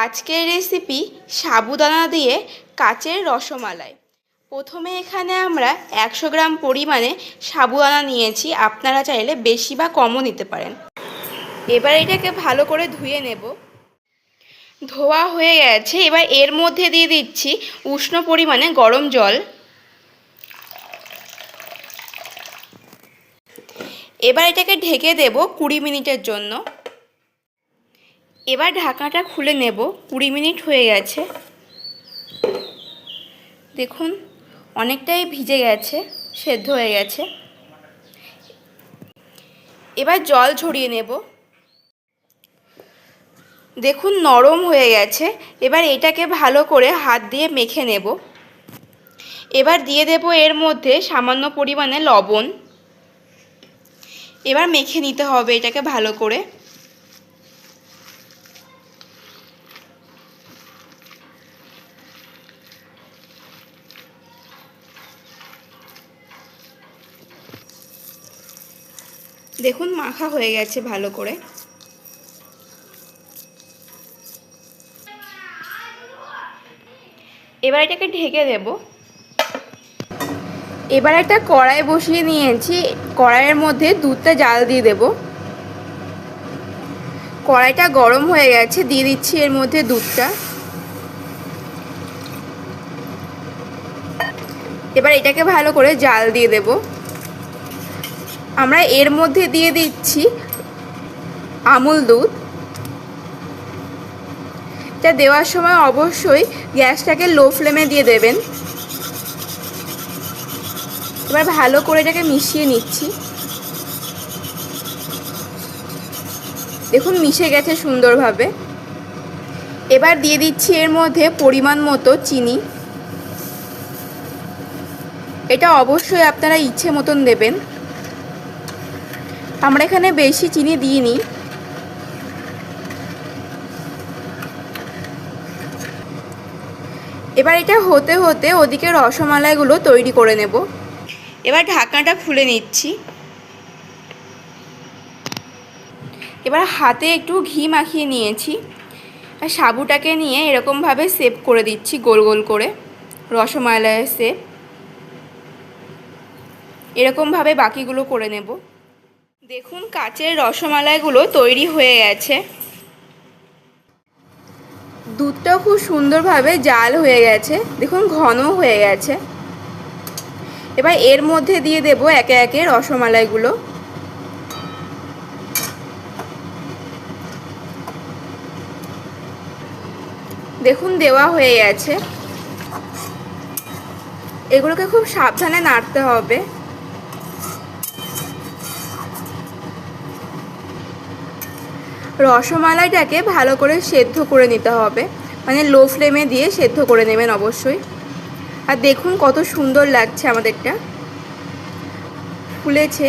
আজকের রেসিপি সাবুদানা দিয়ে কাচের রসমালাই। প্রথমে এখানে আমরা 100 গ্রাম পরিমাণে সাবুদানা নিয়েছি, আপনারা চাইলে বেশি বা কমও নিতে পারেন। এবার এটাকে ভালো করে ধুয়ে নেব। ধোয়া হয়ে গেছে, এবার এর মধ্যে দিয়ে দিচ্ছি উষ্ণ পরিমাণে গরম জল। এবার এটাকে ঢেকে দেব 20 মিনিটের জন্য। এবার ঢাকনাটা খুলে নেব। 20 মিনিট হয়ে গেছে, দেখুন অনেকটাই ভিজে গেছে, সেদ্ধ হয়ে গেছে। এবার জল ঝরিয়ে নেব। দেখুন নরম হয়ে গেছে। এবার এটাকে ভালো করে হাত দিয়ে মেখে নেব। এবার দিয়ে দেব এর মধ্যে সামান্য পরিমাণে লবণ। এবার মেখে নিতে হবে এটাকে ভালো করে। দেখুন মাখা হয়ে গেছে ভালো করে। এবার এটাকে ঢেকে দেব। এবার একটা কড়াই বসিয়ে নিয়েছি, কড়াইয়ের মধ্যে দুধটা জাল দিয়ে দেব। কড়াইটা গরম হয়ে গেছে, দিয়ে দিচ্ছি এর মধ্যে দুধটা। এবার এটাকে ভালো করে জাল দিয়ে দেব। আমরা এর মধ্যে দিয়ে দিচ্ছি আমুল দুধ। এটা দেওয়ার সময় অবশ্যই গ্যাসটাকে লো ফ্লেমে দিয়ে দেবেন। এবার ভালো করে এটাকে মিশিয়ে নিচ্ছি। দেখুন মিশে গেছে সুন্দরভাবে। এবার দিয়ে দিচ্ছি এর মধ্যে পরিমাণ মতো চিনি। এটা অবশ্যই আপনারা ইচ্ছে মতন দেবেন, আমরা এখানে বেশি চিনি দিইনি। এবার এটা হতে হতে ওদিকে রসমালাইগুলো তৈরি করে নেব। এবার ঢাকনাটা খুলে নিচ্ছি। এবার হাতে একটু ঘি মাখিয়ে নিয়েছি, আর সাবুটাকে নিয়ে এরকমভাবে শেপ করে দিচ্ছি গোল গোল করে, রসমালাইয়ের শেপ। এরকমভাবে বাকিগুলো করে নেব। দেখুন কাচের রসমালাইগুলো তৈরি হয়ে গেছে। দুধটাও খুব সুন্দরভাবে জাল হয়ে গেছে, দেখুন ঘন হয়ে গেছে। এবার এর মধ্যে দিয়ে দেব একে একে রসমালাইগুলো। দেখুন দেওয়া হয়ে গেছে। এগুলোকে খুব সাবধানে নাড়তে হবে। রসমালাইটাকে ভালো করে সেদ্ধ করে নিতে হবে, মানে লো ফ্লেমে দিয়ে সেদ্ধ করে নেবেন অবশ্যই। আর দেখুন কত সুন্দর লাগছে, আমাদেরটা ফুলেছে।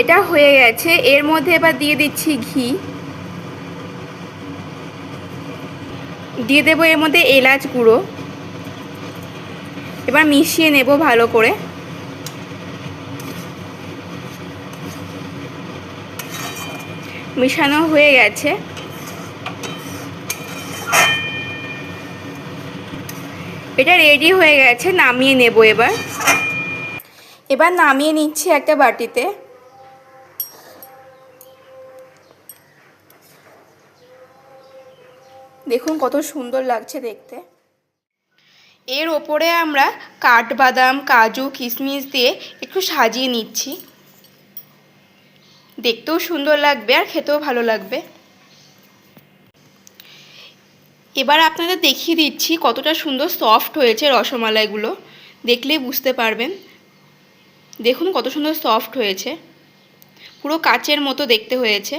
এটা হয়ে গেছে। এর মধ্যে এবার দিয়ে দিচ্ছি ঘি। দিয়ে দেবো এর মধ্যে এলাচ গুঁড়ো। এবার মিশিয়ে নেব ভালো করে। মিশানো হয়ে গেছে। এটা রেডি হয়ে গেছে, নামিয়ে নেব। এবার নামিয়ে নিচ্ছি একটা বাটিতে। দেখুন কত সুন্দর লাগছে দেখতে। এর ওপরে আমরা কাঠবাদাম, কাজু, কিশমিশ দিয়ে একটু সাজিয়ে নিচ্ছি। দেখতেও সুন্দর লাগবে আর খেতেও ভালো লাগবে। এবার আপনাদের দেখিয়ে দিচ্ছি কতটা সুন্দর সফট হয়েছে রসমালাইগুলো, দেখলেই বুঝতে পারবেন। দেখুন কত সুন্দর সফট হয়েছে, পুরো কাচের মতো দেখতে হয়েছে।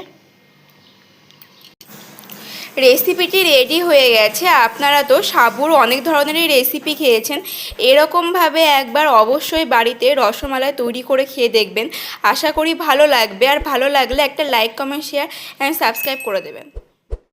রেসিপিটি রেডি হয়ে গেছে। আপনারা তো সাবুর অনেক ধরনেরই রেসিপি খেয়েছেন, এরকমভাবে একবার অবশ্যই বাড়িতে রসমালাই তৈরি করে খেয়ে দেখবেন। আশা করি ভালো লাগবে, আর ভালো লাগলে একটা like, comment, share and subscribe করে দেবেন।